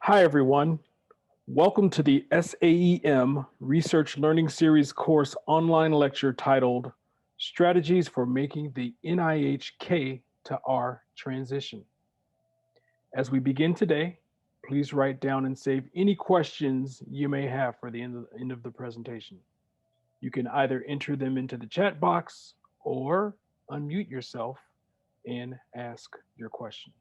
Hi, everyone. Welcome to the SAEM Research Learning Series course online lecture titled Strategies for Making the NIH K to R Transition. As we begin today, please write down and save any questions you may have for the end of the presentation. You can either enter them into the chat box or unmute yourself and ask your question.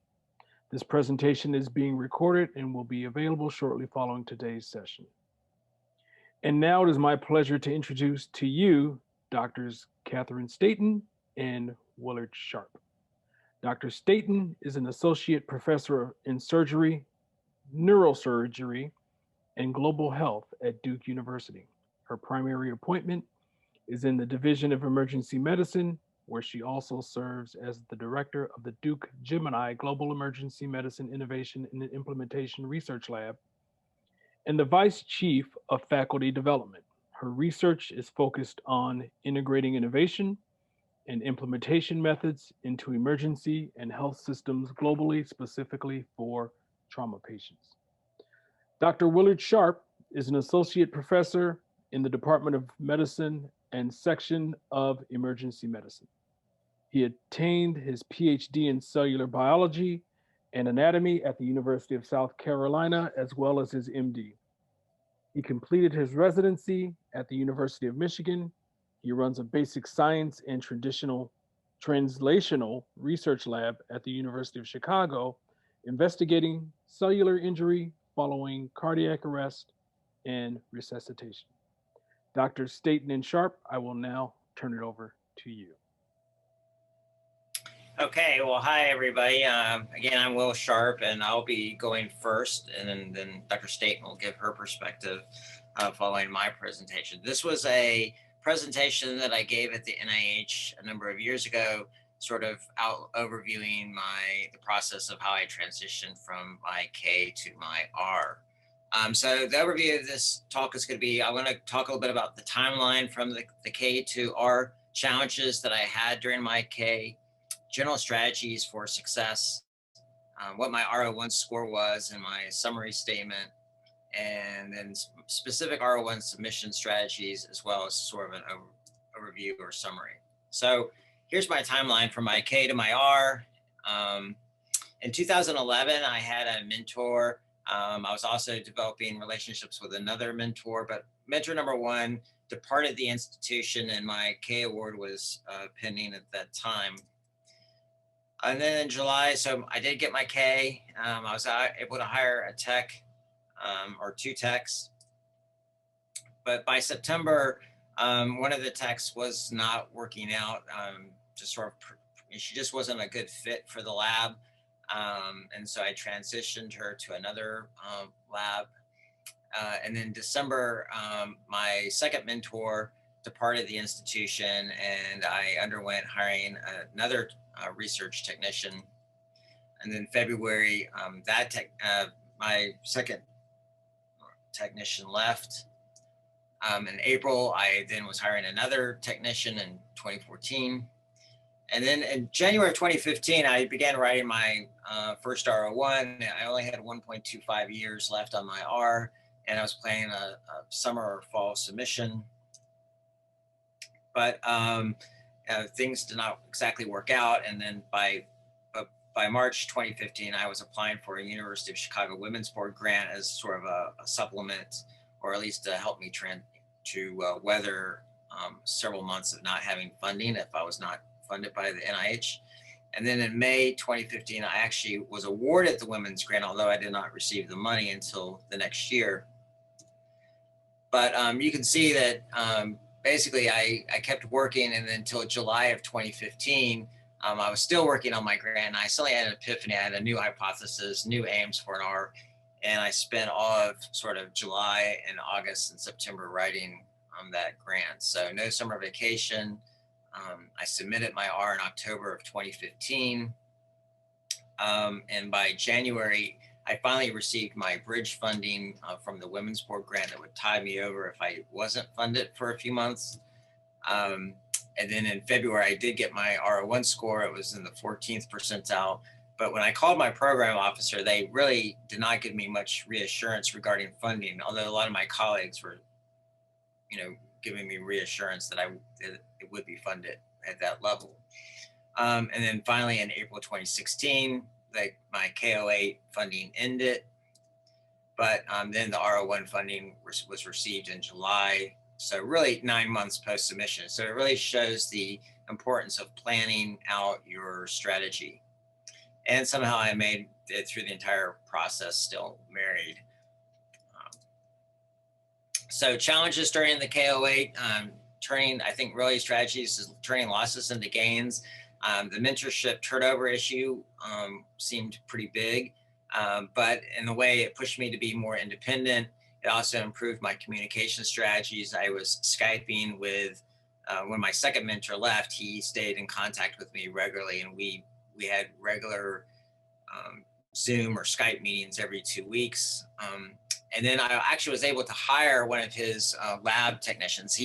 This presentation is being recorded and will be available shortly following today's session. And now it is my pleasure to introduce to you Doctors Catherine Staton and Willard Sharp. Dr. Staton is an associate professor in surgery, neurosurgery, and global health at Duke University. Her primary appointment is in the Division of Emergency Medicine, where she also serves as the director of the Duke Gemini Global Emergency Medicine Innovation and Implementation Research Lab, and the vice chief of faculty development. Her research is focused on integrating innovation and implementation methods into emergency and health systems globally, specifically for trauma patients. Dr. Willard Sharp is an associate professor in the Department of Medicine and Section of Emergency Medicine. He attained his PhD in cellular biology and anatomy at the University of South Carolina, as well as his MD. He completed his residency at the University of Michigan. He runs a basic science and translational research lab at the University of Chicago, investigating cellular injury following cardiac arrest and resuscitation. Dr. Staton and Sharp, I will now turn it over to you. Okay, well, hi, everybody. Again, I'm Will Sharp, and I'll be going first, and then Dr. Staton will give her perspective following my presentation. This was a presentation that I gave at the NIH a number of years ago, sort of overviewing the process of how I transitioned from my K to my R. So the overview of this talk is going to be, I want to talk a little bit about the timeline from the K to R challenges that I had during my K, general strategies for success, what my R01 score was in my summary statement, and then specific R01 submission strategies, as well as sort of an overview or summary. So here's my timeline from my K to my R. In 2011, I had a mentor. I was also developing relationships with another mentor, but mentor number one departed the institution, and my K award was pending at that time. And then in July, so I did get my K. I was able to hire a tech or two techs. But by September, one of the techs was not working out. She just wasn't a good fit for the lab. And so I transitioned her to another lab. And then December, my second mentor departed the institution, and I underwent hiring another research technician. And then February, my second technician left. In April, I then was hiring another technician in 2014. And then in January of 2015, I began writing my first R01. I only had 1.25 years left on my R, and I was planning a summer or fall submission. But things did not exactly work out. And then by March 2015, I was applying for a University of Chicago Women's Board grant as sort of a supplement, or at least to help me weather several months of not having funding if I was not funded by the NIH. And then in May 2015, I actually was awarded the women's grant, although I did not receive the money until the next year. But you can see that basically I kept working, and then until July of 2015, I was still working on my grant, and I suddenly had an epiphany. I had a new hypothesis, new aims for an R, and I spent all of sort of July and August and September writing that grant. So no summer vacation. I submitted my R in October of 2015. And by January, I finally received my bridge funding from the Women's Board grant that would tide me over if I wasn't funded for a few months. And then in February, I did get my R01 score. It was in the 14th percentile, But when I called my program officer, they really did not give me much reassurance regarding funding, although a lot of my colleagues were, giving me reassurance that it would be funded at that level. And then finally in April 2016, my KO8 funding ended, but then the R01 funding was received in July. So really 9 months post submission. So it really shows the importance of planning out your strategy. And somehow I made it through the entire process, still married. So challenges during the KO8, turning, I think really strategies is turning losses into gains. The mentorship turnover issue seemed pretty big, but in a way it pushed me to be more independent. It also improved my communication strategies. I was Skyping with, when my second mentor left, he stayed in contact with me regularly, and we had regular Zoom or Skype meetings every 2 weeks. And then I actually was able to hire one of his lab technicians.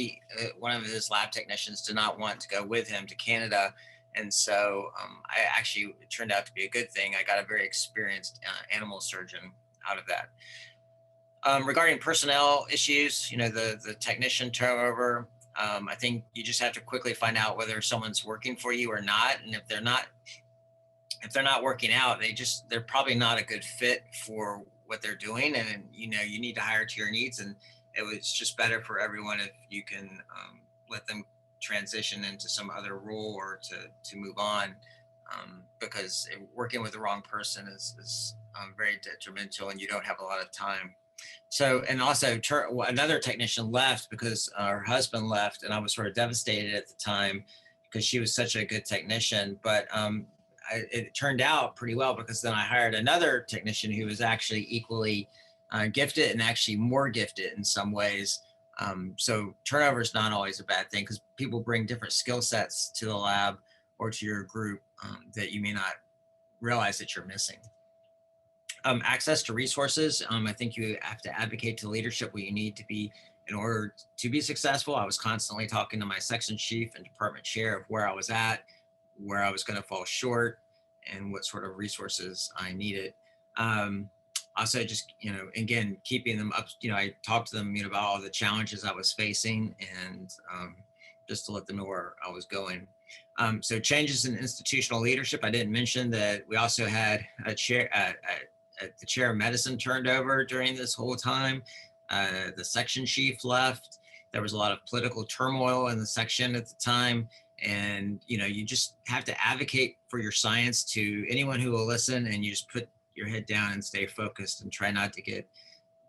One of his lab technicians did not want to go with him to Canada. And so it turned out to be a good thing. I got a very experienced animal surgeon out of that. Regarding personnel issues, the technician turnover, I think you just have to quickly find out whether someone's working for you or not. And if they're not working out, they're probably not a good fit for what they're doing. And, you need to hire to your needs. And it was just better for everyone if you can let them transition into some other role or to move on, because working with the wrong person is very detrimental, and you don't have a lot of time. So, and also another technician left because her husband left, and I was sort of devastated at the time because she was such a good technician. But it turned out pretty well, because then I hired another technician who was actually equally gifted and actually more gifted in some ways. So turnover is not always a bad thing, because people bring different skill sets to the lab or to your group that you may not realize that you're missing. Access to resources. I think you have to advocate to leadership what you need to be in order to be successful. I was constantly talking to my section chief and department chair of where I was at, where I was going to fall short, and what sort of resources I needed. Also, just, again, keeping them up, I talked to them, about all the challenges I was facing, and just to let them know where I was going. So changes in institutional leadership. I didn't mention that we also had a chair, the chair of medicine turned over during this whole time. The section chief left. There was a lot of political turmoil in the section at the time. And, you just have to advocate for your science to anyone who will listen, and you just put your head down and stay focused and try not to get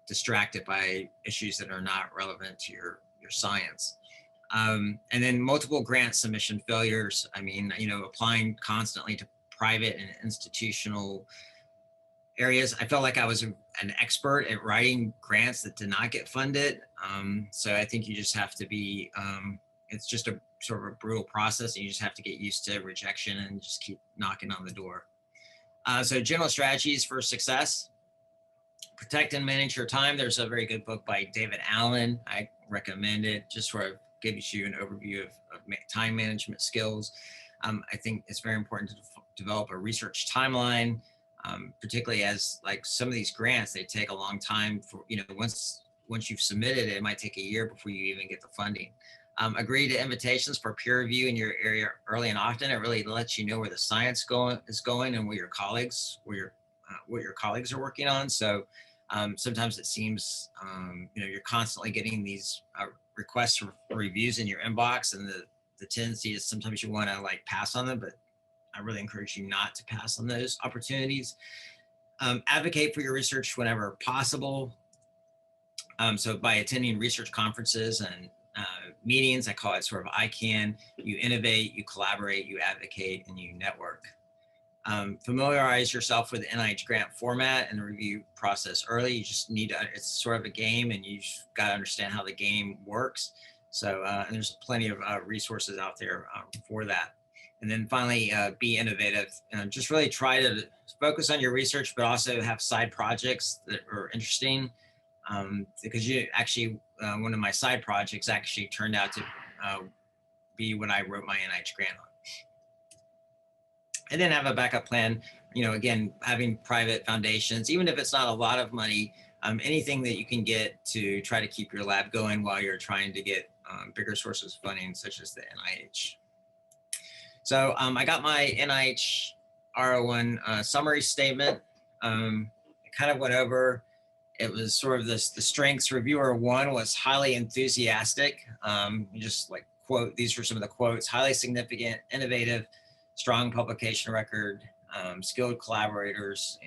distracted by issues that are not relevant to your science. And then multiple grant submission failures. I mean, applying constantly to private and institutional areas. I felt like I was an expert at writing grants that did not get funded. So I think you just have to be, it's just a sort of a brutal process, and you just have to get used to rejection and just keep knocking on the door. So general strategies for success: protect and manage your time. There's a very good book by David Allen. I recommend it. Just sort of gives you an overview of time management skills. I think it's very important to develop a research timeline, particularly as like some of these grants, they take a long time for, once you've submitted it, it might take a year before you even get the funding. Agree to invitations for peer review in your area early and often. It really lets you know where the science is going and what your colleagues are working on. So sometimes it seems, you're constantly getting these requests for reviews in your inbox, and the tendency is sometimes you want to like pass on them, but I really encourage you not to pass on those opportunities. Advocate for your research whenever possible. So by attending research conferences and meetings, I call it sort of ICANN, you innovate, you collaborate, you advocate, and you network. Familiarize yourself with the NIH grant format and the review process early. You just need to, it's sort of a game, and you got to understand how the game works. So and there's plenty of resources out there for that. And then finally, be innovative. Just really try to focus on your research, but also have side projects that are interesting. Because you actually, one of my side projects actually turned out to be what I wrote my NIH grant on. And then have a backup plan again, having private foundations, even if it's not a lot of money, anything that you can get to try to keep your lab going while you're trying to get bigger sources of funding, such as the NIH. So I got my NIH R01 summary statement. I kind of went over, it was sort of this, the strengths. Reviewer 1 was highly enthusiastic. Just like quote, these were some of the quotes: highly significant, innovative, strong publication record, skilled collaborators,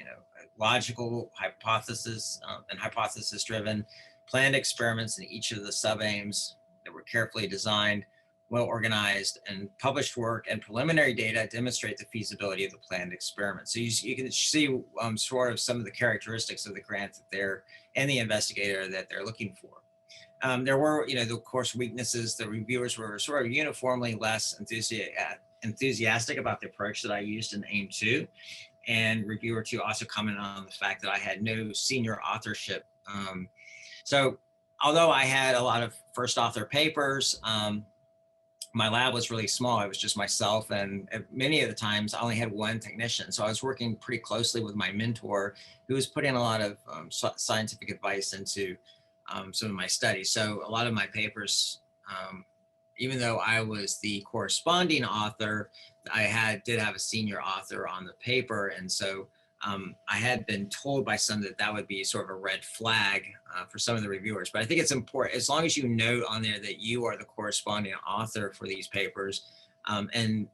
logical hypothesis and hypothesis driven, planned experiments in each of the sub-aims that were carefully designed, well organized, and published work and preliminary data demonstrate the feasibility of the planned experiment. So you can see sort of some of the characteristics of the grant that they're, and the investigator that they're looking for. There were, of course, weaknesses. The reviewers were sort of uniformly less enthusiastic about the approach that I used in AIM 2. And reviewer 2 also commented on the fact that I had no senior authorship. So although I had a lot of first author papers, my lab was really small. It was just myself, and many of the times I only had one technician. So I was working pretty closely with my mentor, who was putting a lot of scientific advice into some of my studies. So a lot of my papers, even though I was the corresponding author, I did have a senior author on the paper. And so I had been told by some that would be sort of a red flag for some of the reviewers. But I think it's important, as long as you note on there that you are the corresponding author for these papers, and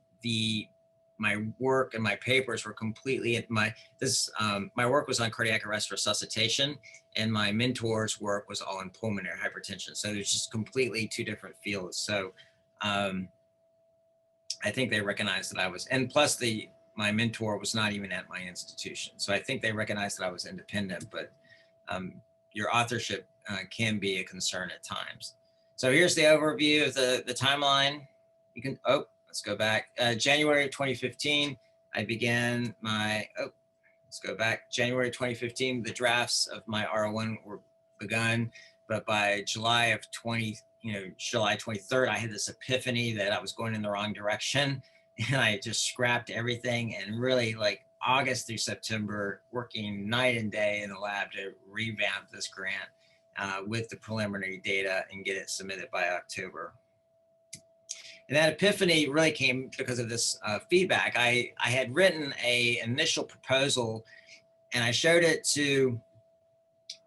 my work and my papers were completely, my work was on cardiac arrest resuscitation, and my mentor's work was all in pulmonary hypertension. So there's just completely two different fields. So I think they recognized that I was, and plus my mentor was not even at my institution. So I think they recognized that I was independent, but your authorship can be a concern at times. So here's the overview of the timeline. You can, let's go back. January 2015, I began my, let's go back. January 2015, the drafts of my R01 were begun, but by July 23rd, I had this epiphany that I was going in the wrong direction. And I just scrapped everything, and really, like, August through September, working night and day in the lab to revamp this grant with the preliminary data and get it submitted by October. And that epiphany really came because of this feedback. I had written an initial proposal, and I showed it to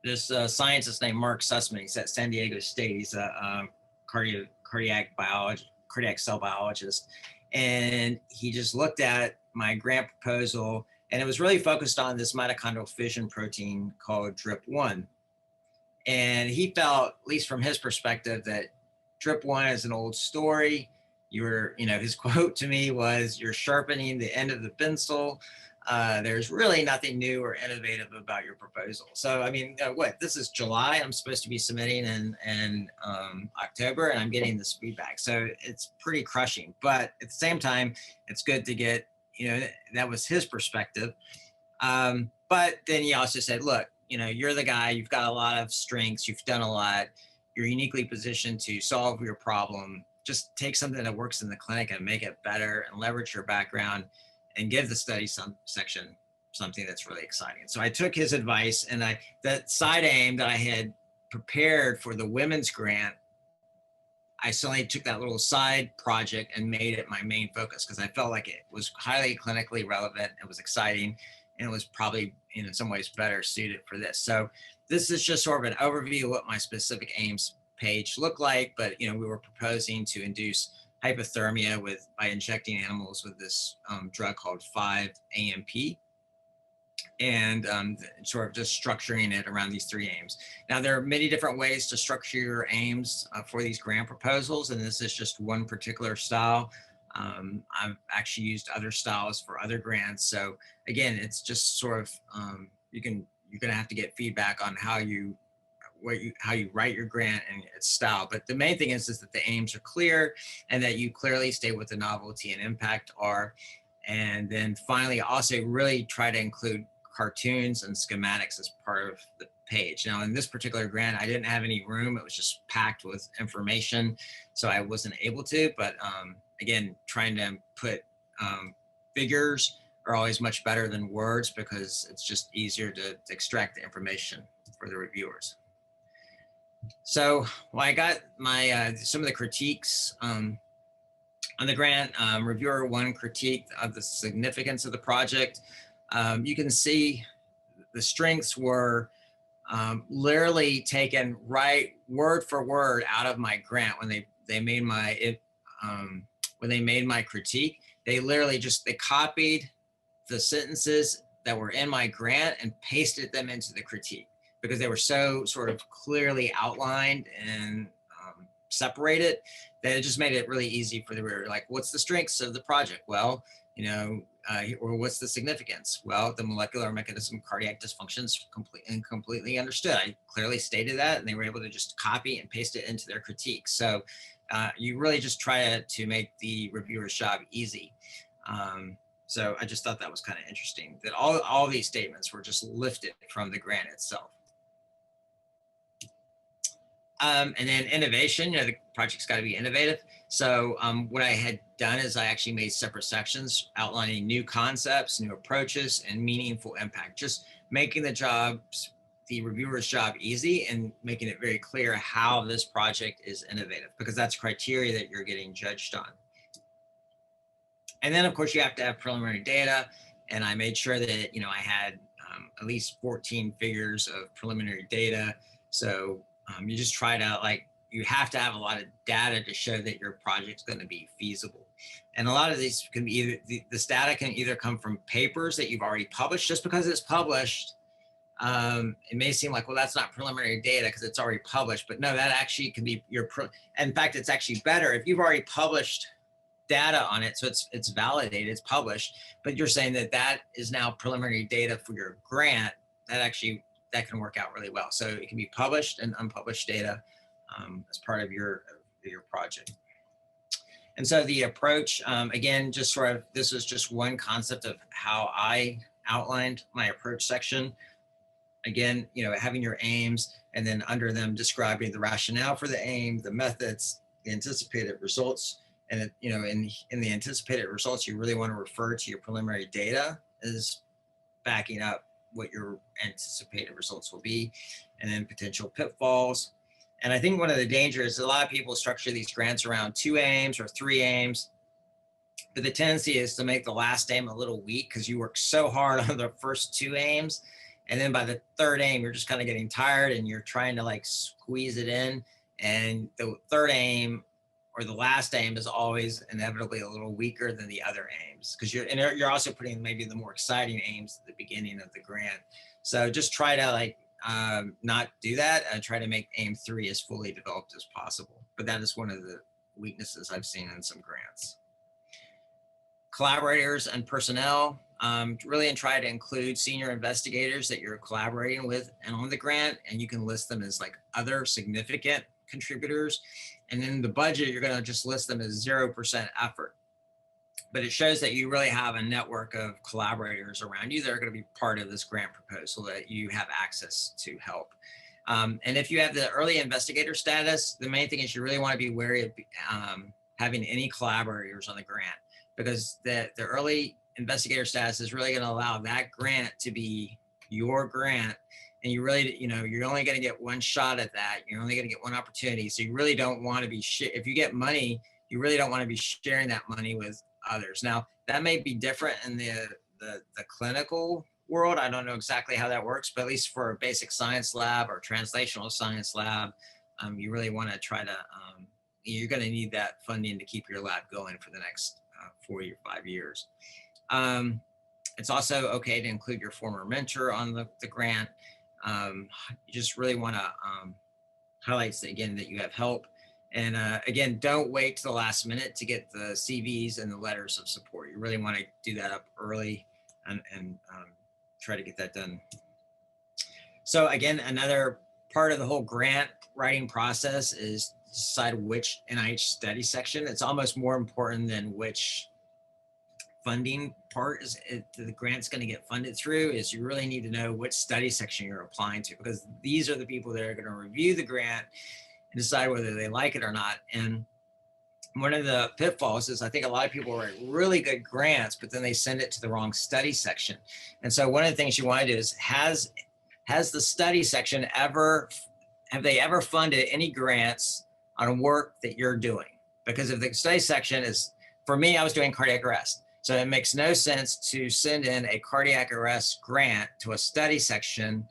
this scientist named Mark Sussman. He's at San Diego State. He's a cardiac cell biologist. And he just looked at my grant proposal, and it was really focused on this mitochondrial fission protein called DRIP1. And he felt, at least from his perspective, that DRIP1 is an old story. His quote to me was, "You're sharpening the end of the pencil. There's really nothing new or innovative about your proposal." So, I mean, this is July. I'm supposed to be submitting in October, and I'm getting this feedback. So it's pretty crushing. But at the same time, it's good to get, that was his perspective. But then he also said, look, you're the guy, you've got a lot of strengths, you've done a lot, you're uniquely positioned to solve your problem. Just take something that works in the clinic and make it better, and leverage your background and give the study section something that's really exciting. So I took his advice, and that side aim that I had prepared for the women's grant, I suddenly took that little side project and made it my main focus, because I felt like it was highly clinically relevant, it was exciting, and it was probably in some ways better suited for this. So this is just sort of an overview of what my specific aims page looked like, but we were proposing to induce hypothermia by injecting animals with this drug called 5-AMP, and sort of just structuring it around these three aims. Now, there are many different ways to structure your aims for these grant proposals, and this is just one particular style. I've actually used other styles for other grants. So again, it's just sort of, you're gonna have to get feedback on how you write your grant and its style. But the main thing is that the aims are clear, and that you clearly state what the novelty and impact are. And then finally, also really try to include cartoons and schematics as part of the page. Now, in this particular grant, I didn't have any room. It was just packed with information, so I wasn't able to. But again, trying to put figures are always much better than words because it's just easier to extract the information for the reviewers. So when I got my some of the critiques on the grant, reviewer one critique of the significance of the project. You can see the strengths were literally taken right word for word out of my grant when they made my critique. They literally they copied the sentences that were in my grant and pasted them into the critique because they were so sort of clearly outlined and separated that it just made it really easy for the reader. Like, what's the strengths of the project? Well, you know, or what's the significance? Well, the molecular mechanism of cardiac dysfunction is completely understood. I clearly stated that, and they were able to just copy and paste it into their critique. So you really just try to make the reviewer's job easy. So I just thought that was kind of interesting that all these statements were just lifted from the grant itself. And then innovation, you know, the project's got to be innovative. So what I had done is I actually made separate sections outlining new concepts, new approaches, and meaningful impact, just making the reviewer's job easy and making it very clear how this project is innovative, because that's criteria that you're getting judged on. And then of course you have to have preliminary data. And I made sure that, you know, I had at least 14 figures of preliminary data. So you just try to you have to have a lot of data to show that your project's going to be feasible. And a lot of these can be either, this data can either come from papers that you've already published. Just because it's published, it may seem like, well, that's not preliminary data because it's already published, but no, that actually can be in fact, it's actually better if you've already published data on it. So it's validated, it's published, but you're saying that is now preliminary data for your grant. That can work out really well. So it can be published and unpublished data as part of your project. And so the approach, again, just sort of, this is just one concept of how I outlined my approach section. Again, you know, having your aims and then under them describing the rationale for the aim, the methods, the anticipated results. And, you know, in the anticipated results, you really want to refer to your preliminary data as backing up what your anticipated results will be, and then potential pitfalls. And I think one of the dangers is a lot of people structure these grants around 2 aims or 3 aims, but the tendency is to make the last aim a little weak because you work so hard on the first 2 aims. And then by the 3rd aim, you're just kind of getting tired and you're trying to like squeeze it in. And the 3rd aim or the last aim is always inevitably a little weaker than the other aims because you're also putting maybe the more exciting aims at the beginning of the grant. So just try to not do that and try to make aim 3 as fully developed as possible. But that is one of the weaknesses I've seen in some grants. Collaborators and personnel, really try to include senior investigators that you're collaborating with and on the grant, and you can list them as like other significant contributors. And in the budget, you're going to just list them as 0% effort. But it shows that you really have a network of collaborators around you that are going to be part of this grant proposal that you have access to help. And if you have the early investigator status, the main thing is you really want to be wary of having any collaborators on the grant, because the early investigator status is really going to allow that grant to be your grant. And you really, you know, you're only going to get one shot at that. You're only going to get one opportunity. So you really don't want to be, if you get money, you really don't want to be sharing that money with others. Now, that may be different in the clinical world. I don't know exactly how that works, but at least for a basic science lab or translational science lab, you really want to try to, you're going to need that funding to keep your lab going for the next 4 or 5 years. It's also okay to include your former mentor on the grant. You just really want to highlight again that you have help. And again, don't wait to the last minute to get the CVs and the letters of support. You really want to do that up early and try to get that done. So again, another part of the whole grant writing process is decide which NIH study section. It's almost more important than which funding part the grant's going to get funded through. Is you really need to know which study section you're applying to, because these are the people that are going to review the grant and decide whether they like it or not. And one of the pitfalls is I think a lot of people write really good grants, but then they send it to the wrong study section. And so one of the things you want to do is, has the study section have they ever funded any grants on work that you're doing? Because if the study section is, for me, I was doing cardiac arrest. So it makes no sense to send in a cardiac arrest grant to a study section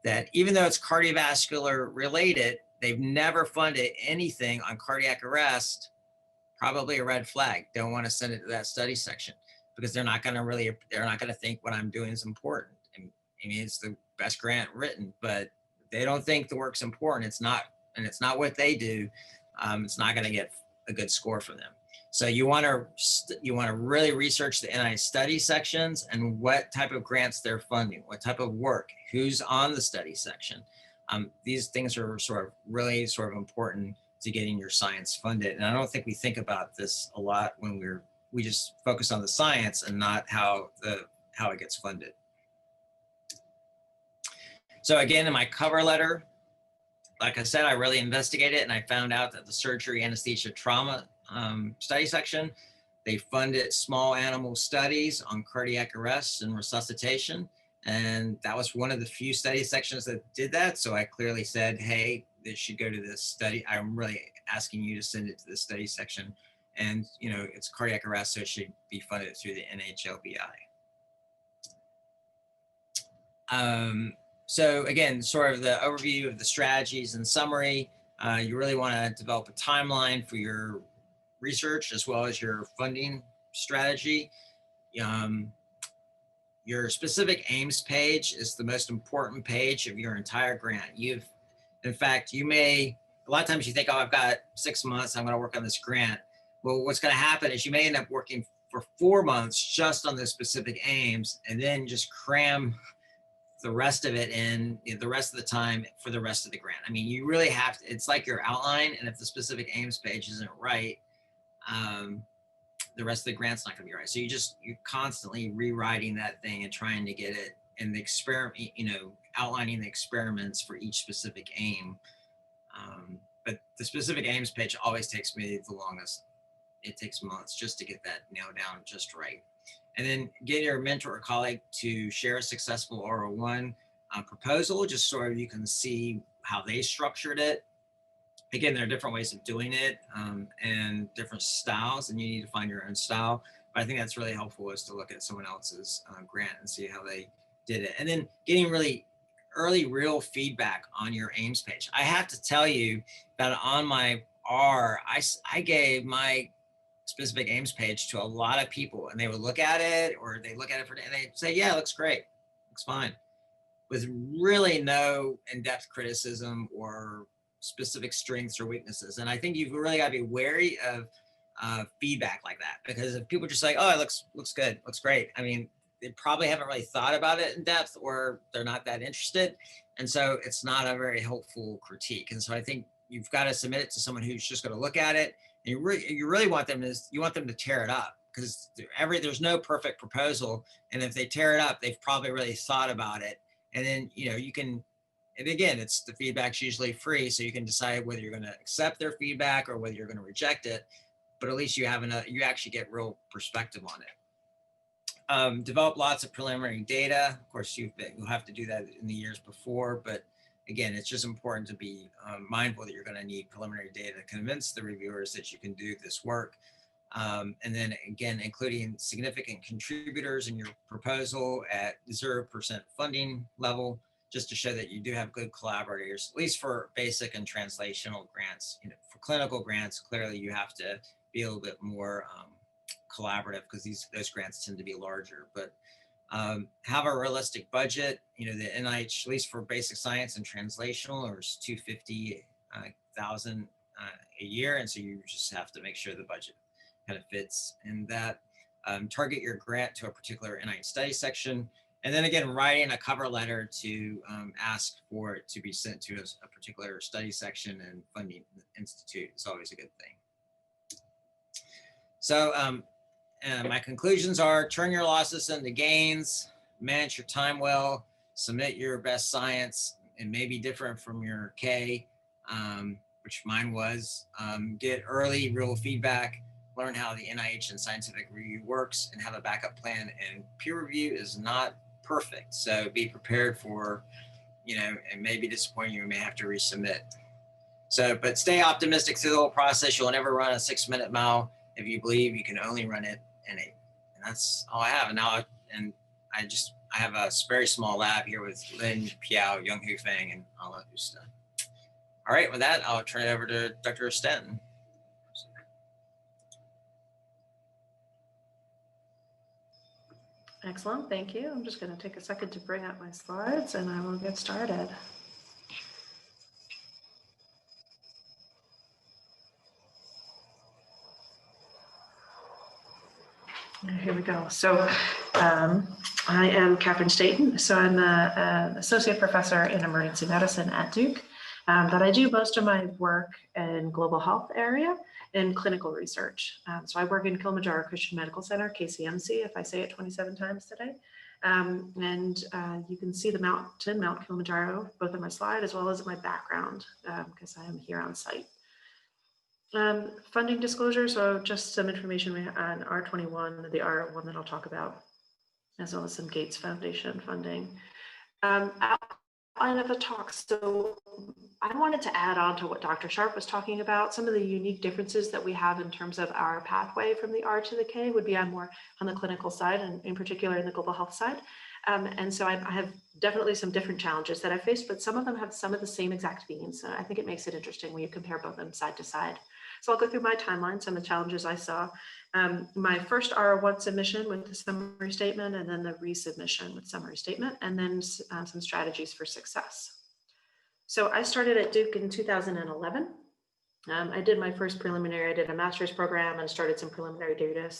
that, even though it's cardiovascular related, they've never funded anything on cardiac arrest. Probably a red flag. Don't want to send it to that study section, because they're not going to think what I'm doing is important. I mean, it's the best grant written, but they don't think the work's important. It's not what they do. It's not going to get a good score for them. So you want to really research the NIH study sections and what type of grants they're funding, what type of work, who's on the study section. These things are really important to getting your science funded. And I don't think we think about this a lot when we just focus on the science and not how it gets funded. So again, in my cover letter, like I said, I really investigated it, and I found out that the surgery, anesthesia, trauma study section, they funded small animal studies on cardiac arrest and resuscitation. And that was one of the few study sections that did that. So I clearly said, hey, this should go to this study. I'm really asking you to send it to the study section. And, it's cardiac arrest, so it should be funded through the NHLBI. So again, sort of the overview of the strategies and summary. You really want to develop a timeline for your research as well as your funding strategy. Your specific aims page is the most important page of your entire grant. In fact, a lot of times you think, oh, I've got 6 months, I'm going to work on this grant. Well, what's going to happen is you may end up working for 4 months just on those specific aims, and then just cram the rest of it in the rest of the time for the rest of the grant. I mean, you really have to, it's like your outline, and if the specific aims page isn't right, the rest of the grant's not going to be right. So you're constantly rewriting that thing and trying to get it in the experiment, outlining the experiments for each specific aim. But the specific aims page always takes me the longest. It takes months just to get that nailed down just right. And then get your mentor or colleague to share a successful R01 proposal, just so you can see how they structured it. Again, there are different ways of doing it and different styles, and you need to find your own style. But I think that's really helpful, is to look at someone else's grant and see how they did it. And then getting really early real feedback on your aims page. I have to tell you that on my R, I gave my specific aims page to a lot of people, and they would look at it, or they look at it and they say, yeah, it looks great, looks fine, with really no in-depth criticism or specific strengths or weaknesses. And I think you've really got to be wary of feedback like that, because if people just like, oh, it looks good, looks great, I mean, they probably haven't really thought about it in depth, or they're not that interested. And so it's not a very helpful critique. And so I think you've got to submit it to someone who's just going to look at it. And you really want them to tear it up, because there's no perfect proposal. And if they tear it up, they've probably really thought about it. And then, you can, and again, it's the feedback's usually free, so you can decide whether you're going to accept their feedback or whether you're going to reject it. But at least you actually get real perspective on it. Develop lots of preliminary data. Of course, you'll have to do that in the years before, but again, it's just important to be mindful that you're going to need preliminary data to convince the reviewers that you can do this work. And then again, including significant contributors in your proposal at 0% funding level, just to show that you do have good collaborators, at least for basic and translational grants. For clinical grants, clearly you have to be a little bit more collaborative, because those grants tend to be larger. But have a realistic budget. The NIH, at least for basic science and translational, is $250,000 a year, and so you just have to make sure the budget kind of fits in that. Target your grant to a particular NIH study section, and then again, writing a cover letter to ask for it to be sent to a particular study section and funding institute is always a good thing. So my conclusions are: turn your losses into gains, manage your time well, submit your best science. It may be different from your K. which mine was, get early real feedback, learn how the NIH and scientific review works, and have a backup plan. And peer review is not perfect, so be prepared for, it may be disappointing. You may have to resubmit. So, but stay optimistic through the whole process. You'll never run a 6-minute mile if you believe you can only run it in 8. And that's all I have. And now, I have a very small lab here with Lin Piao, Young-Hu Feng, and Ala Usta. All right, with that, I'll turn it over to Dr. Stenton. Excellent, thank you. I'm just going to take a second to bring up my slides and I will get started. Here we go. So I am Catherine Staten. So I'm an associate professor in emergency medicine at Duke, but I do most of my work in global health area in clinical research. So I work in Kilimanjaro Christian Medical Center, KCMC, if I say it 27 times today. You can see the mountain, Mount Kilimanjaro, both on my slide as well as in my background, because I am here on site. Funding disclosure, so just some information on R21, the R01 that I'll talk about, as well as some Gates Foundation funding. Outline of the talk, so I wanted to add on to what Dr. Sharp was talking about. Some of the unique differences that we have in terms of our pathway from the R to the K would be more on the clinical side, and in particular in the global health side. And so I have definitely some different challenges that I faced, but some of them have some of the same exact themes. So I think it makes it interesting when you compare both of them side to side. So I'll go through my timeline, some of the challenges I saw. My first R01 submission with the summary statement, and then the resubmission with summary statement, and then some strategies for success. So I started at Duke in 2011. I did my first preliminary, I did a master's program and started some preliminary data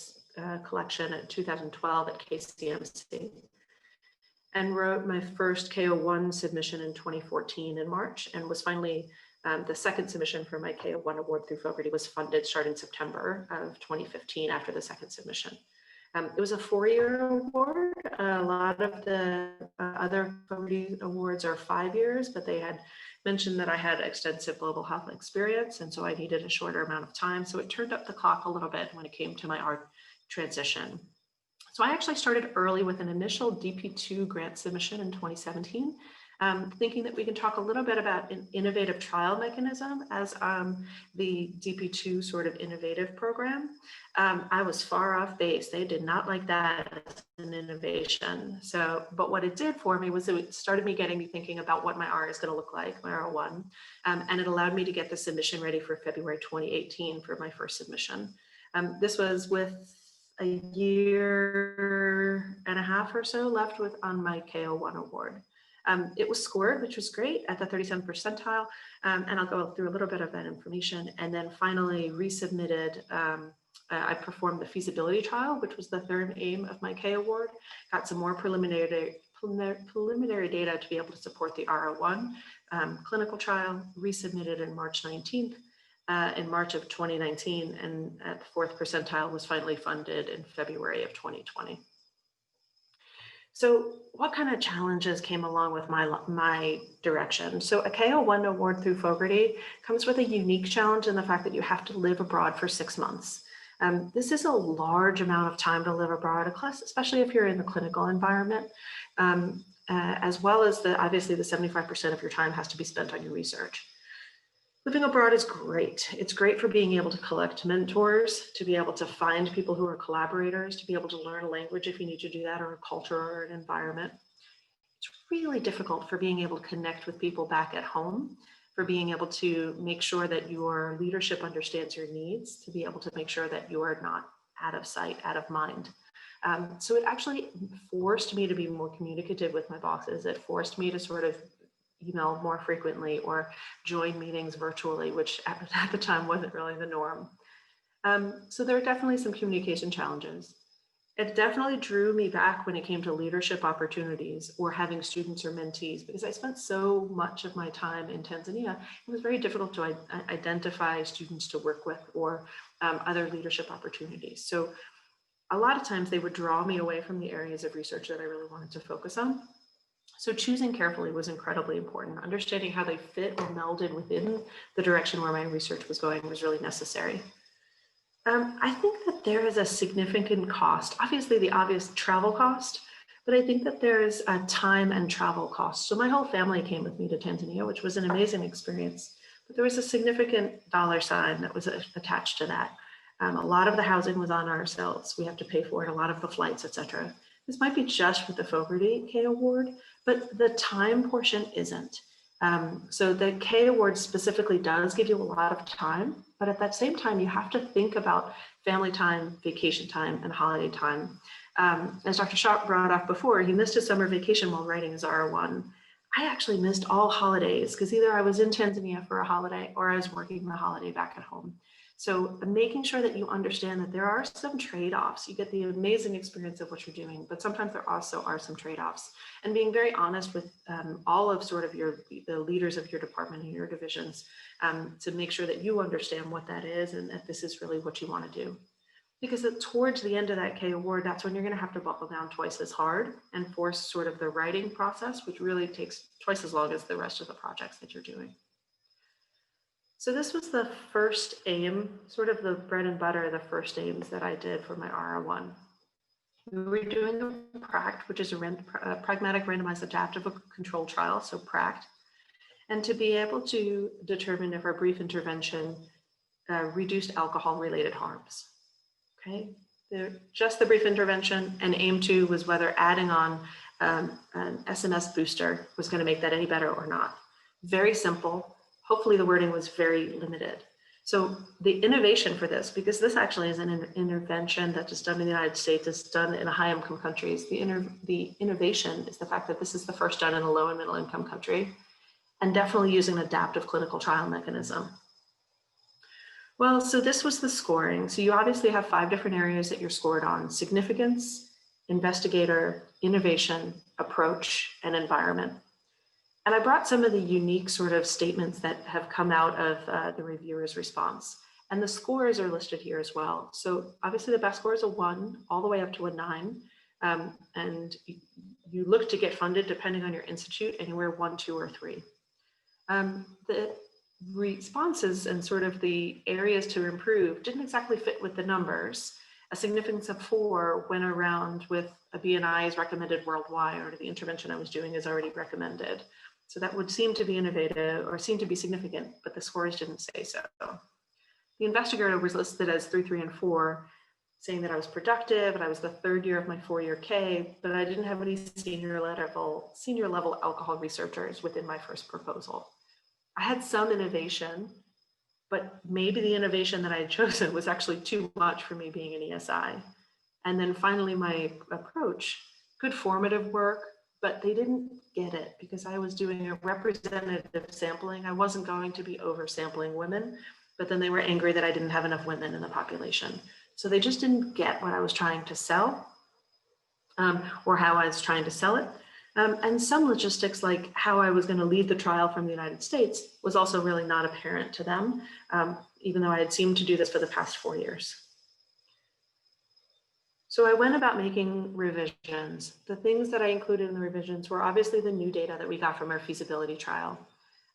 collection in 2012 at KCMC. And wrote my first K01 submission in 2014 in March, and was finally the second submission for my K01 award through Fogarty was funded starting September of 2015 after the second submission. It was a 4-year award. A lot of the other Fogarty awards are 5 years, but they had mentioned that I had extensive global health experience, and so I needed a shorter amount of time. So it turned up the clock a little bit when it came to my art transition. So I actually started early with an initial DP2 grant submission in 2017, thinking that we can talk a little bit about an innovative trial mechanism as the DP2 sort of innovative program. I was far off base. They did not like that as an innovation. So, but what it did for me was it started getting me thinking about what my R is going to look like, my R01, and it allowed me to get the submission ready for February 2018 for my first submission. This was with a year and a half or so left on my K01 award. It was scored, which was great, at the 37th percentile, and I'll go through a little bit of that information. And then finally resubmitted, I performed the feasibility trial, which was the third aim of my K award, got some more preliminary data to be able to support the R01 clinical trial, resubmitted in March 19th. In March of 2019, and at the 4th percentile was finally funded in February of 2020. So what kind of challenges came along with my direction? So a K01 award through Fogarty comes with a unique challenge in the fact that you have to live abroad for 6 months. This is a large amount of time to live abroad, especially if you're in the clinical environment, as well as obviously the 75% of your time has to be spent on your research. Living abroad is great. It's great for being able to collect mentors, to be able to find people who are collaborators, to be able to learn a language if you need to do that, or a culture or an environment. It's really difficult for being able to connect with people back at home, for being able to make sure that your leadership understands your needs, to be able to make sure that you are not out of sight, out of mind. So it actually forced me to be more communicative with my bosses. It forced me to sort of email more frequently or join meetings virtually, which at the time wasn't really the norm. So there are definitely some communication challenges. It definitely drew me back when it came to leadership opportunities or having students or mentees, because I spent so much of my time in Tanzania. It was very difficult to identify students to work with or other leadership opportunities. So a lot of times they would draw me away from the areas of research that I really wanted to focus on. So choosing carefully was incredibly important. Understanding how they fit or melded within the direction where my research was going was really necessary. I think that there is a significant cost, obviously the obvious travel cost, but I think that there's a time and travel cost. So my whole family came with me to Tanzania, which was an amazing experience, but there was a significant dollar sign that was attached to that. A lot of the housing was on ourselves. We have to pay for it, a lot of the flights, etc. This might be just with the Fogarty K Award, but the time portion isn't. So the K Award specifically does give you a lot of time, but at that same time, you have to think about family time, vacation time, and holiday time. As Dr. Sharp brought up before, he missed his summer vacation while writing his R01. I actually missed all holidays because either I was in Tanzania for a holiday or I was working the holiday back at home. So making sure that you understand that there are some trade-offs. You get the amazing experience of what you're doing, but sometimes there also are some trade-offs. And being very honest with all of sort of the leaders of your department and your divisions to make sure that you understand what that is and that this is really what you want to do. Because towards the end of that K Award, that's when you're going to have to buckle down twice as hard and force sort of the writing process, which really takes twice as long as the rest of the projects that you're doing. So this was the first aim, sort of the bread and butter, the first aims that I did for my R01. We were doing a PRACT, which is a pragmatic randomized adaptive control trial, so PRACT, and to be able to determine if our brief intervention reduced alcohol-related harms. Okay, just the brief intervention, and aim 2 was whether adding on an SMS booster was going to make that any better or not. Very simple. Hopefully the wording was very limited. So the innovation for this, because this actually is an intervention that is done in the United States, it's done in high income countries. The innovation is the fact that this is the first done in a low and middle income country, and definitely using an adaptive clinical trial mechanism. Well, so this was the scoring. So you obviously have 5 different areas that you're scored on: significance, investigator, innovation, approach, and environment. And I brought some of the unique sort of statements that have come out of the reviewer's response. And the scores are listed here as well. So obviously the best score is a 1 all the way up to a 9. And you look to get funded depending on your institute, anywhere 1, 2, or 3. The responses and sort of the areas to improve didn't exactly fit with the numbers. A significance of 4 went around with a BNI is recommended worldwide, or the intervention I was doing is already recommended. So that would seem to be innovative or seem to be significant, but the scores didn't say so. The investigator was listed as 3, 3, and 4, saying that I was productive and I was the 3rd year of my 4-year K, but I didn't have any senior level alcohol researchers within my first proposal. I had some innovation, but maybe the innovation that I had chosen was actually too much for me being an ESI. And then finally, my approach, good formative work, but they didn't get it because I was doing a representative sampling. I wasn't going to be oversampling women, but then they were angry that I didn't have enough women in the population. So they just didn't get what I was trying to sell or how I was trying to sell it. And some logistics, like how I was going to lead the trial from the United States, was also really not apparent to them, even though I had seemed to do this for the past 4 years. So I went about making revisions. The things that I included in the revisions were obviously the new data that we got from our feasibility trial.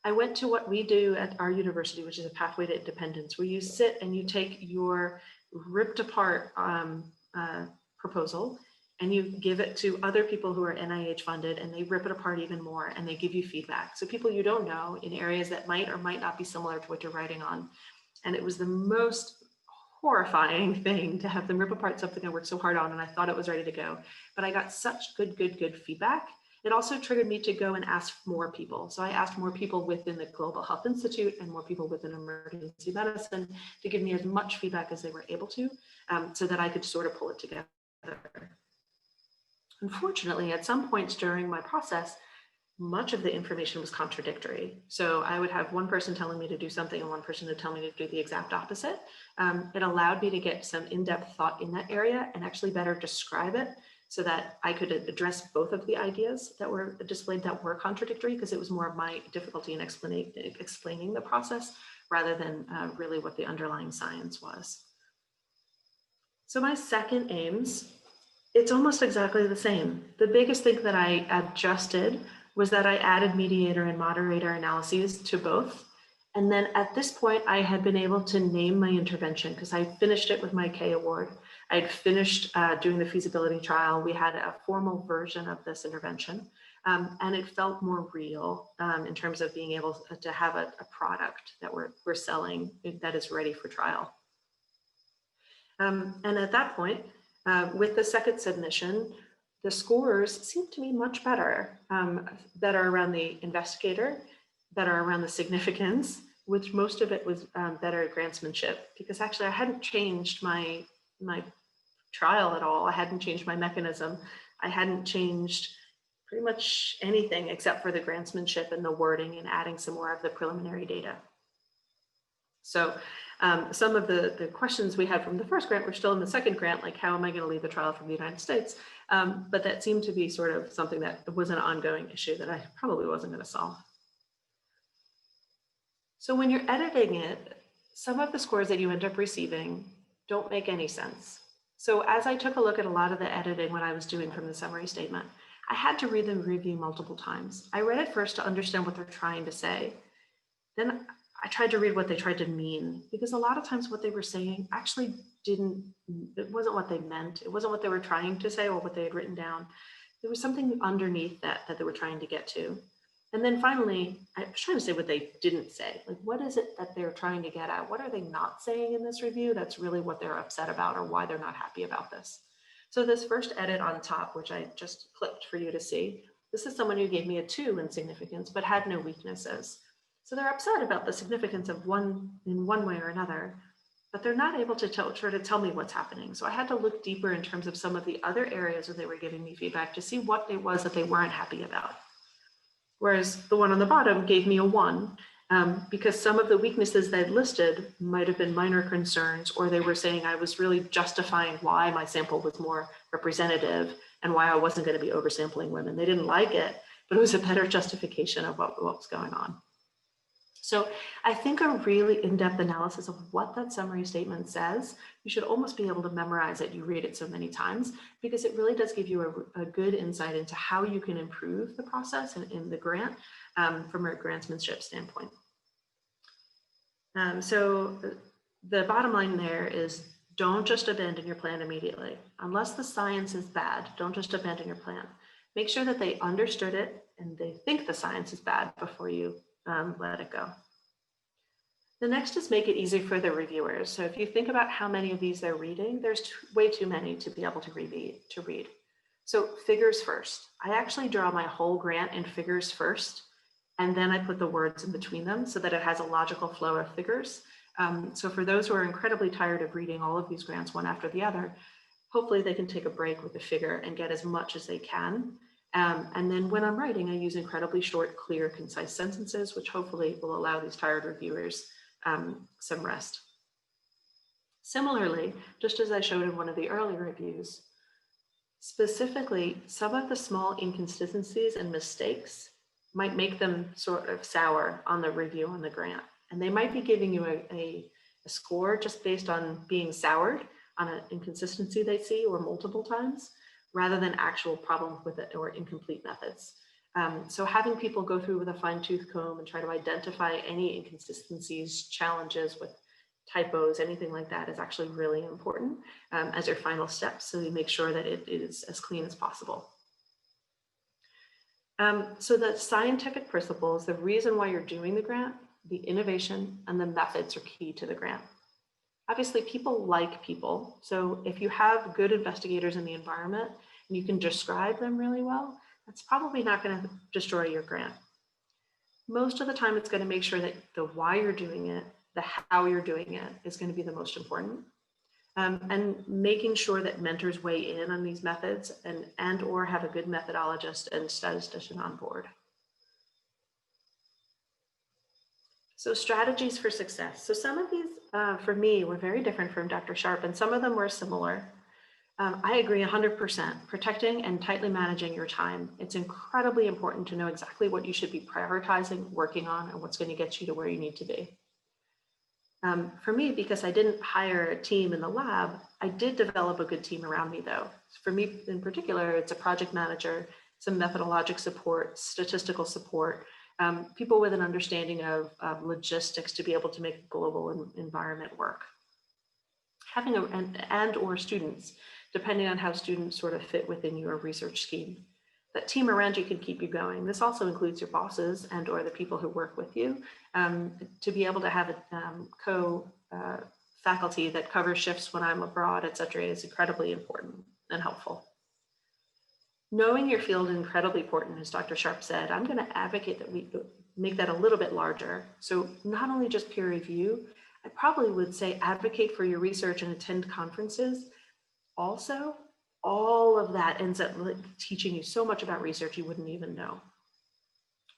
I went to what we do at our university, which is a pathway to independence, where you sit and you take your ripped apart proposal and you give it to other people who are NIH funded, and they rip it apart even more, and they give you feedback. So people you don't know in areas that might or might not be similar to what you're writing on. And it was the most horrifying thing to have them rip apart something I worked so hard on and I thought it was ready to go. But I got such good feedback. It also triggered me to go and ask more people. So I asked more people within the Global Health Institute and more people within emergency medicine to give me as much feedback as they were able to, so that I could sort of pull it together. Unfortunately, at some points during my process, much of the information was contradictory. So I would have one person telling me to do something and one person to tell me to do the exact opposite. It allowed me to get some in-depth thought in that area and actually better describe it so that I could address both of the ideas that were displayed that were contradictory, because it was more of my difficulty in explaining the process rather than really what the underlying science was. So my second aims It's almost exactly the same. The biggest thing that I adjusted was that I added mediator and moderator analyses to both. And then at this point, I had been able to name my intervention because I finished it with my K award. I'd finished doing the feasibility trial. We had a formal version of this intervention, and it felt more real in terms of being able to have a product that we're selling that is ready for trial. And at that point, with the second submission, the scores seem to be much better, better around the investigator, better around the significance, which most of it was better at grantsmanship, because actually I hadn't changed my trial at all. I hadn't changed my mechanism. I hadn't changed pretty much anything except for the grantsmanship and the wording and adding some more of the preliminary data. So some of the questions we had from the first grant were still in the second grant, like how am I going to lead the trial from the United States? But that seemed to be sort of something that was an ongoing issue that I probably wasn't going to solve. So when you're editing it, some of the scores that you end up receiving don't make any sense. So as I took a look at a lot of the editing when I was doing from the summary statement, I had to read the review multiple times. I read it first to understand what they're trying to say. Then I tried to read what they tried to mean, because a lot of times what they were saying actually it wasn't what they meant. It wasn't what they were trying to say or what they had written down. There was something underneath that they were trying to get to. And then finally, I was trying to say what they didn't say. Like, what is it that they're trying to get at? What are they not saying in this review? That's really what they're upset about or why they're not happy about this. So this first edit on top, which I just clicked for you to see, this is someone who gave me a 2 in significance, but had no weaknesses. So they're upset about the significance of one in one way or another, but they're not able to try to tell me what's happening. So I had to look deeper in terms of some of the other areas where they were giving me feedback to see what it was that they weren't happy about. Whereas the one on the bottom gave me a 1 because some of the weaknesses they'd listed might have been minor concerns, or they were saying I was really justifying why my sample was more representative and why I wasn't going to be oversampling women. They didn't like it, but it was a better justification of what was going on. So I think a really in-depth analysis of what that summary statement says, you should almost be able to memorize it. You read it so many times, because it really does give you a good insight into how you can improve the process in the grant from a grantsmanship standpoint. So the bottom line there is don't just abandon your plan immediately. Unless the science is bad, don't just abandon your plan. Make sure that they understood it and they think the science is bad before you let it go. The next is make it easy for the reviewers. So if you think about how many of these they're reading, there's way too many to be able to read. So figures first. I actually draw my whole grant in figures first, and then I put the words in between them so that it has a logical flow of figures. So for those who are incredibly tired of reading all of these grants one after the other, hopefully they can take a break with the figure and get as much as they can. And then when I'm writing, I use incredibly short, clear, concise sentences, which hopefully will allow these tired reviewers some rest. Similarly, just as I showed in one of the earlier reviews, specifically, some of the small inconsistencies and mistakes might make them sort of sour on the review on the grant. And they might be giving you a score just based on being soured on an inconsistency they see or multiple times, rather than actual problems with it or incomplete methods. So having people go through with a fine-tooth comb and try to identify any inconsistencies, challenges with typos, anything like that is actually really important as your final steps, so you make sure that it is as clean as possible. So the scientific principles, the reason why you're doing the grant, the innovation and the methods are key to the grant. Obviously, people like people. So if you have good investigators in the environment and you can describe them really well, that's probably not going to destroy your grant. Most of the time, it's going to make sure that the why you're doing it, the how you're doing it is going to be the most important. And making sure that mentors weigh in on these methods and or have a good methodologist and statistician on board. So strategies for success. So some of these, for me, were very different from Dr. Sharp, and some of them were similar. I agree 100%. Protecting and tightly managing your time. It's incredibly important to know exactly what you should be prioritizing, working on, and what's going to get you to where you need to be. For me, because I didn't hire a team in the lab, I did develop a good team around me though. For me in particular, it's a project manager, some methodologic support, statistical support, people with an understanding of logistics to be able to make global environment work. Having or students, depending on how students sort of fit within your research scheme. That team around you can keep you going. This also includes your bosses and or the people who work with you. To be able to have a faculty that covers shifts when I'm abroad, et cetera, is incredibly important and helpful. Knowing your field is incredibly important, as Dr. Sharp said. I'm going to advocate that we make that a little bit larger. So not only just peer review, I probably would say advocate for your research and attend conferences. Also, all of that ends up teaching you so much about research you wouldn't even know.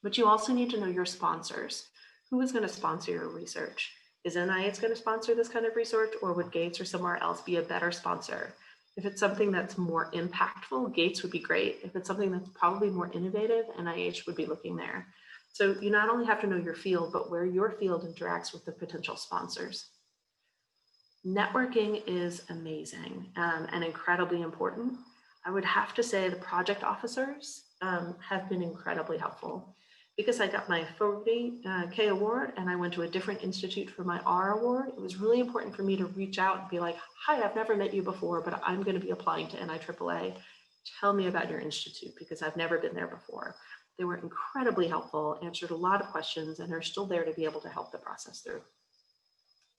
But you also need to know your sponsors. Who is going to sponsor your research? Is NIH going to sponsor this kind of research, or would Gates or somewhere else be a better sponsor? If it's something that's more impactful, Gates would be great. If it's something that's probably more innovative, NIH would be looking there. So you not only have to know your field, but where your field interacts with the potential sponsors. Networking is amazing and incredibly important. I would have to say the project officers have been incredibly helpful. Because I got my 40K award and I went to a different institute for my R award, it was really important for me to reach out and be like, hi, I've never met you before, but I'm going to be applying to NIAAA. Tell me about your institute because I've never been there before. They were incredibly helpful, answered a lot of questions, and are still there to be able to help the process through.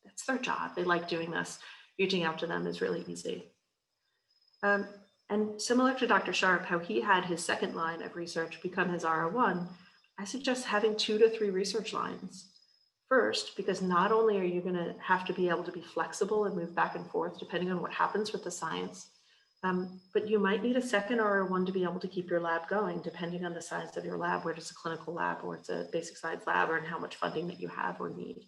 That's their job. They like doing this. Reaching out to them is really easy. And similar to Dr. Sharp, how he had his second line of research become his R01, I suggest having 2 to 3 research lines. First, because not only are you going to have to be able to be flexible and move back and forth depending on what happens with the science, but you might need a second R01 to be able to keep your lab going depending on the size of your lab, whether it's a clinical lab or it's a basic science lab, or how much funding that you have or need.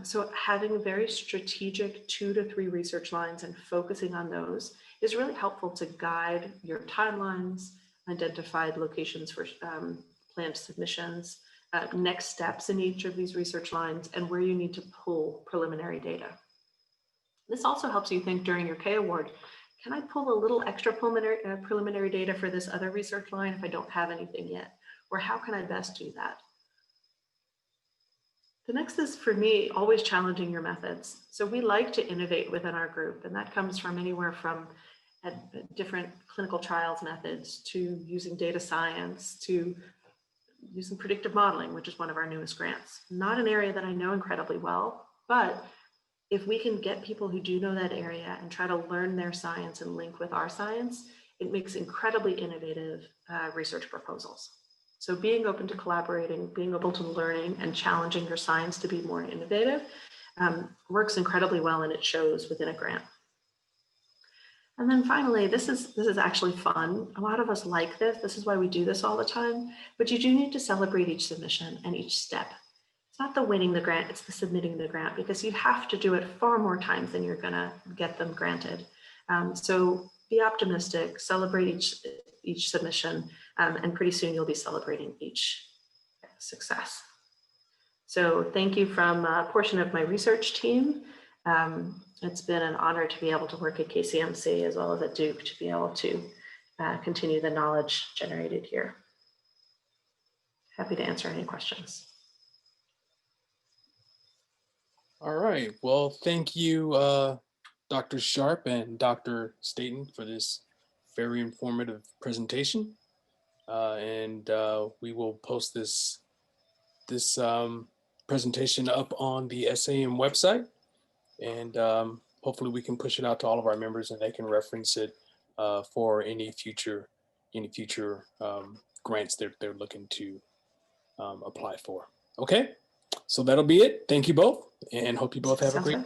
So having a very strategic 2 to 3 research lines and focusing on those is really helpful to guide your timelines, identified locations for planned submissions, next steps in each of these research lines, and where you need to pull preliminary data. This also helps you think during your K award, can I pull a little extra preliminary data for this other research line if I don't have anything yet? Or how can I best do that? The next is, for me, always challenging your methods. So we like to innovate within our group, and that comes from anywhere from different clinical trials methods to using data science to using predictive modeling, which is one of our newest grants. Not an area that I know incredibly well, but if we can get people who do know that area and try to learn their science and link with our science, it makes incredibly innovative research proposals. So being open to collaborating, being open to learning and challenging your science to be more innovative works incredibly well, and it shows within a grant. And then finally, this is actually fun. A lot of us like this. This is why we do this all the time, but you do need to celebrate each submission and each step. It's not the winning the grant, it's the submitting the grant, because you have to do it far more times than you're gonna get them granted. So be optimistic, celebrate each submission, and pretty soon you'll be celebrating each success. So thank you from a portion of my research team. It's been an honor to be able to work at KCMC as well as at Duke to be able to continue the knowledge generated here. Happy to answer any questions. All right, well, thank you, Dr. Sharp and Dr. Staten for this very informative presentation. And we will post this presentation up on the SAM website. And hopefully we can push it out to all of our members and they can reference it for any future grants that they're looking to apply for. Okay, so that'll be it. Thank you both, and hope you both have a great